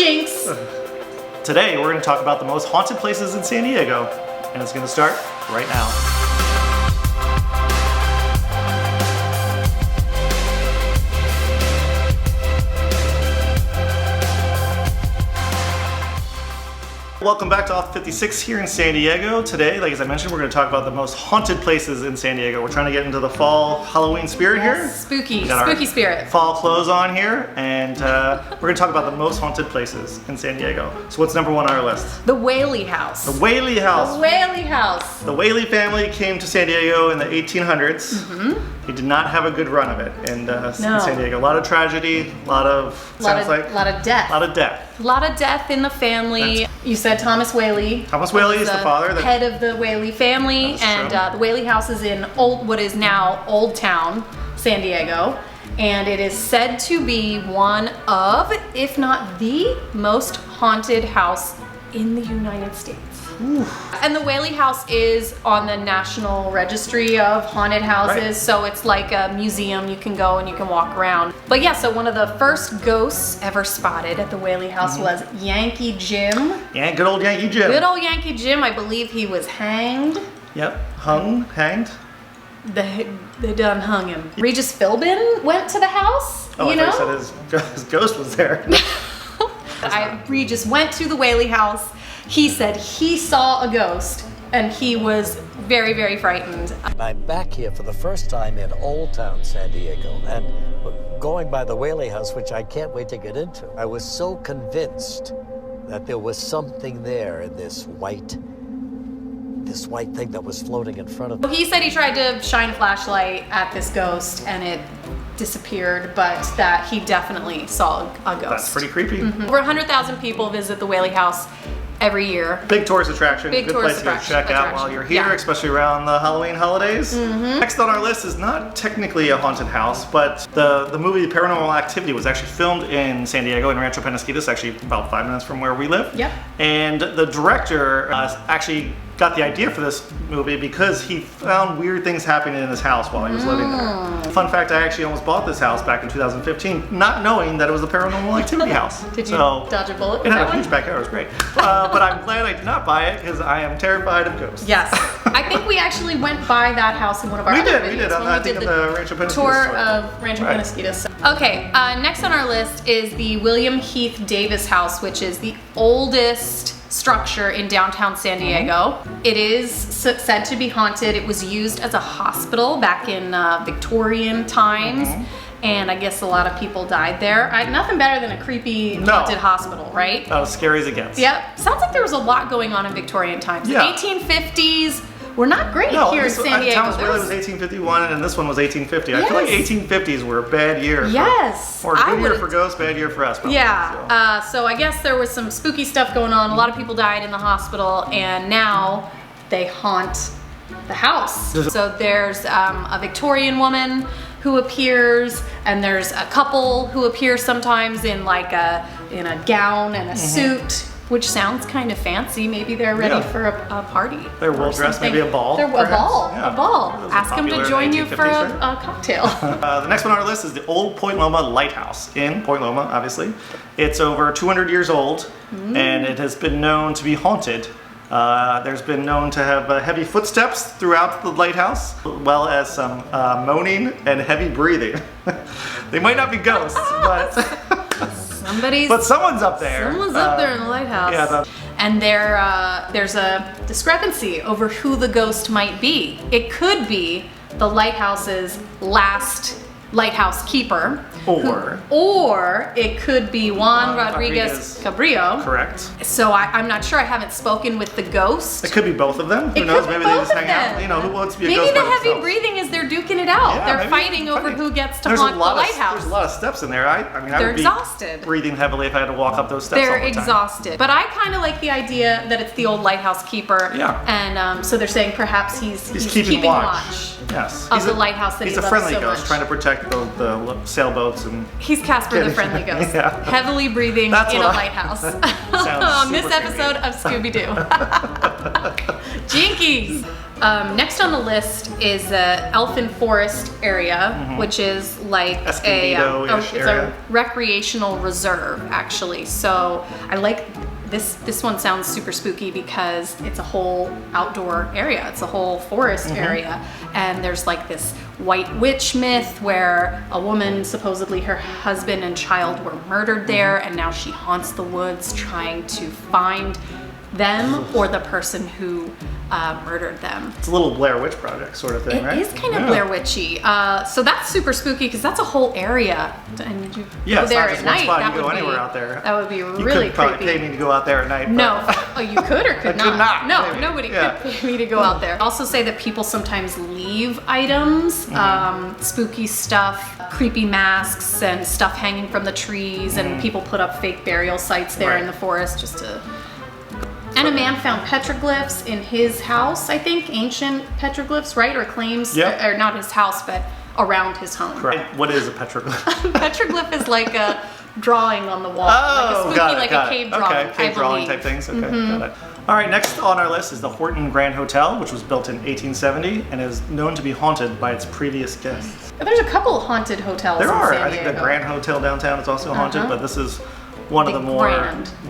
Jinx! Today we're going to talk about the most haunted places in San Diego, and it's going to start right now. Welcome back to Off 56 here in San Diego. Today, like as I mentioned, we're going to talk about the most haunted places in San Diego. We're trying to get into the fall Halloween spirit here. Spooky spirit. Fall clothes on here, and we're going to talk about the most haunted places in San Diego. So what's number one on our list? The Whaley House. The Whaley House. The Whaley House. The Whaley family came to San Diego in the 1800s. Mm-hmm. They did not have a good run of it in San Diego. A lot of tragedy, a lot of death. A lot of death in the family. You said Thomas Whaley. Thomas Whaley is the father. Head of the Whaley family, and the Whaley House is in what is now Old Town, San Diego, and it is said to be one of, if not the most haunted house in the United States. Ooh. And the Whaley House is on the National Registry of Haunted Houses, right. So it's like a museum. You can go and you can walk around. But yeah, so one of the first ghosts ever spotted at the Whaley House was Yankee Jim. Yeah, good old Yankee Jim. Good old Yankee Jim. I believe he was hanged. Yep, hanged. They done hung him. Regis Philbin went to the house. Oh, I thought you said his ghost was there. Regis went to the Whaley House. He said he saw a ghost, and he was very, very frightened. I'm back here for the first time in Old Town San Diego, and going by the Whaley House, which I can't wait to get into. I was so convinced that there was something there in this white thing that was floating in front of me. He said he tried to shine a flashlight at this ghost, and it disappeared, but that he definitely saw a ghost. That's pretty creepy. Mm-hmm. Over 100,000 people visit the Whaley House every year. Big tourist attraction. Big good place to check out while you're here, especially around the Halloween holidays. Mm-hmm. Next on our list is not technically a haunted house, but the movie Paranormal Activity was actually filmed in San Diego in Rancho Penasquitos, actually about 5 minutes from where we live. Yep. And the director actually got the idea for this movie because he found weird things happening in his house while he was living there. Fun fact, I actually almost bought this house back in 2015, not knowing that it was a Paranormal Activity house. Did you dodge a bullet? It had a huge backyard, it was great. But I'm glad I did not buy it because I am terrified of ghosts. Yes. I think we actually went by that house in one of our other videos. We did. I think of the Rancho Penasquitos tour of Rancho Penasquitos. Okay, next on our list is the William Heath Davis House, which is the oldest structure in downtown San Diego. It is said to be haunted. It was used as a hospital back in Victorian times, and I guess a lot of people died there. Nothing better than a creepy haunted hospital, right? As scary as it gets. Yep. Sounds like there was a lot going on in Victorian times. Yeah. 1850s were not great here in San Diego. Thomas Whaley was 1851 and this one was 1850. Yes. I feel like 1850s were a bad year. Yes. Or a good year for ghosts, bad year for us. Probably, yeah. So I guess there was some spooky stuff going on. A lot of people died in the hospital, and now they haunt the house. So there's a Victorian woman who appears, and there's a couple who appear sometimes in like in a gown and a suit. Which sounds kind of fancy. Maybe they're ready for a party. They're well dressed, maybe a ball. A ball. Ask them to join you for a cocktail. The next one on our list is the old Point Loma Lighthouse in Point Loma, obviously. It's over 200 years old, and it has been known to be haunted. There's been known to have heavy footsteps throughout the lighthouse, as well as some moaning and heavy breathing. They might not be ghosts, but... But someone's up there. Someone's up there in the lighthouse. Yeah, and there's a discrepancy over who the ghost might be. It could be the lighthouse's last lighthouse keeper. Or it could be Juan Rodriguez Cabrillo. Correct. So I'm not sure. I haven't spoken with the ghost. It could be both of them. Who knows? Maybe they just hang out. You know, who wants to be a ghost? Maybe the heavy breathing is they're duking it out. Yeah, they're fighting over who gets to haunt the lighthouse. There's a lot of steps in there. I mean, they're I would exhausted. Be breathing heavily if I had to walk up those steps all the time. They're exhausted. But I kind of like the idea that it's the old lighthouse keeper. Yeah. And so they're saying perhaps he's keeping watch. Yes. Of the lighthouse that he loves so much. He's a friendly ghost trying to protect the sailboats and. He's Casper the Friendly Ghost, heavily breathing in a lighthouse. On this episode of Scooby-Doo. Jinkies! Next on the list is the Elfin Forest area, which is like it's a recreational reserve, actually. So I like this one sounds super spooky because it's a whole outdoor area. It's a whole forest area. And there's like this white witch myth where a woman, supposedly her husband and child, were murdered there, and now she haunts the woods trying to find them or the person who murdered them. It's a little Blair Witch Project sort of thing, right? It is kind of Blair Witchy. So that's super spooky because that's a whole area. And you go there at night. That you go anywhere out there. That would be really creepy. You could probably pay me to go out there at night. No. Oh, you could or could not? Could not. No, maybe. Nobody could pay me to go out there. Also say that people sometimes leave items, spooky stuff, creepy masks and stuff hanging from the trees, and people put up fake burial sites there in the forest just to... And a man found petroglyphs in his house, I think, ancient petroglyphs, right? Or claims, or not his house, but around his home. Correct. What is a petroglyph? Petroglyph is like a drawing on the wall. Oh, like a cave drawing. Okay, cave drawing type things. Okay, got it. All right, next on our list is the Horton Grand Hotel, which was built in 1870 and is known to be haunted by its previous guests. There's a couple haunted hotels in San Diego. I think the Grand Hotel downtown is also haunted, but this is one of the more...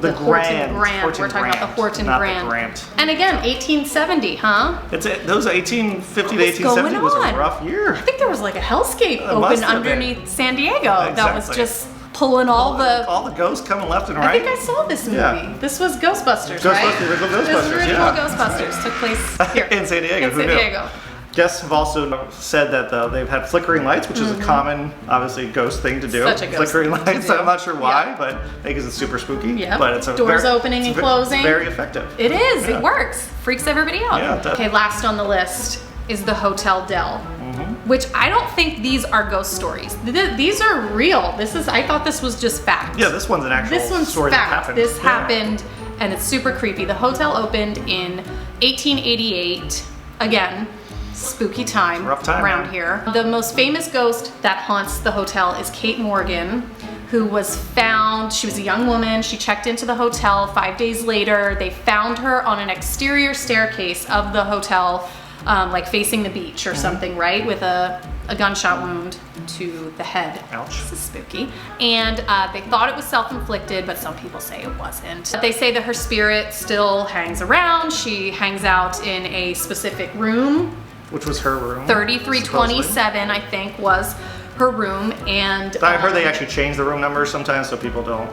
The Horton Grand. We're talking about the Horton Grand. The Grant. And again, 1870, huh? Those 1850 to 1870 was a rough year. I think there was like a hellscape open underneath San Diego that was just pulling all the ghosts coming left and right. I think I saw this movie. Yeah. This was Ghostbusters, right? The original Ghostbusters, This original Ghostbusters took place here. In San Diego. In San Diego. Guests have also said that they've had flickering lights, which is a common, obviously, ghost thing to do. Such a ghost flickering thing lights. I'm not sure why, but because it's super spooky. Yeah. But it's doors opening and closing. Very effective. It is. It works. Freaks everybody out. Yeah, okay, last on the list is the Hotel Del, which I don't think these are ghost stories. These are real. I thought this was just fact. Yeah, this one's an actual story that happened. This happened, and it's super creepy. The hotel opened in 1888. Again, spooky time, rough time around here. The most famous ghost that haunts the hotel is Kate Morgan, who was found. She was a young woman. She checked into the hotel 5 days later. They found her on an exterior staircase of the hotel, like facing the beach or something, right? With a gunshot wound to the head. Ouch. This is spooky. And they thought it was self-inflicted, but some people say it wasn't. They say that her spirit still hangs around. She hangs out in a specific room. Which was her room. 3327, I think, was her room. And I heard they actually change the room numbers sometimes so people don't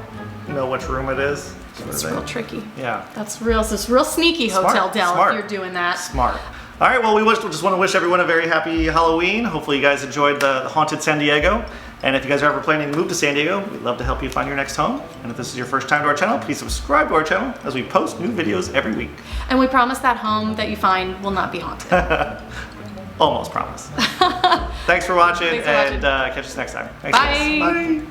know which room it is. It's real tricky. Yeah. That's real. So it's real sneaky Hotel Del if you're doing that. Smart. All right, well, we just want to wish everyone a very happy Halloween. Hopefully you guys enjoyed the haunted San Diego. And if you guys are ever planning to move to San Diego, we'd love to help you find your next home. And if this is your first time to our channel, please subscribe to our channel as we post new videos every week. And we promise that home that you find will not be haunted. Almost promise. Thanks for watching, and catch us next time. Thanks, Bye. Guys. Bye.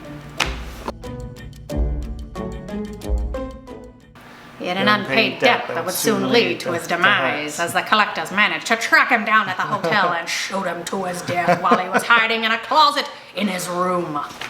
He had an unpaid debt that would soon lead to his demise, as the collectors managed to track him down at the hotel and shoot him to his death while he was hiding in a closet in his room.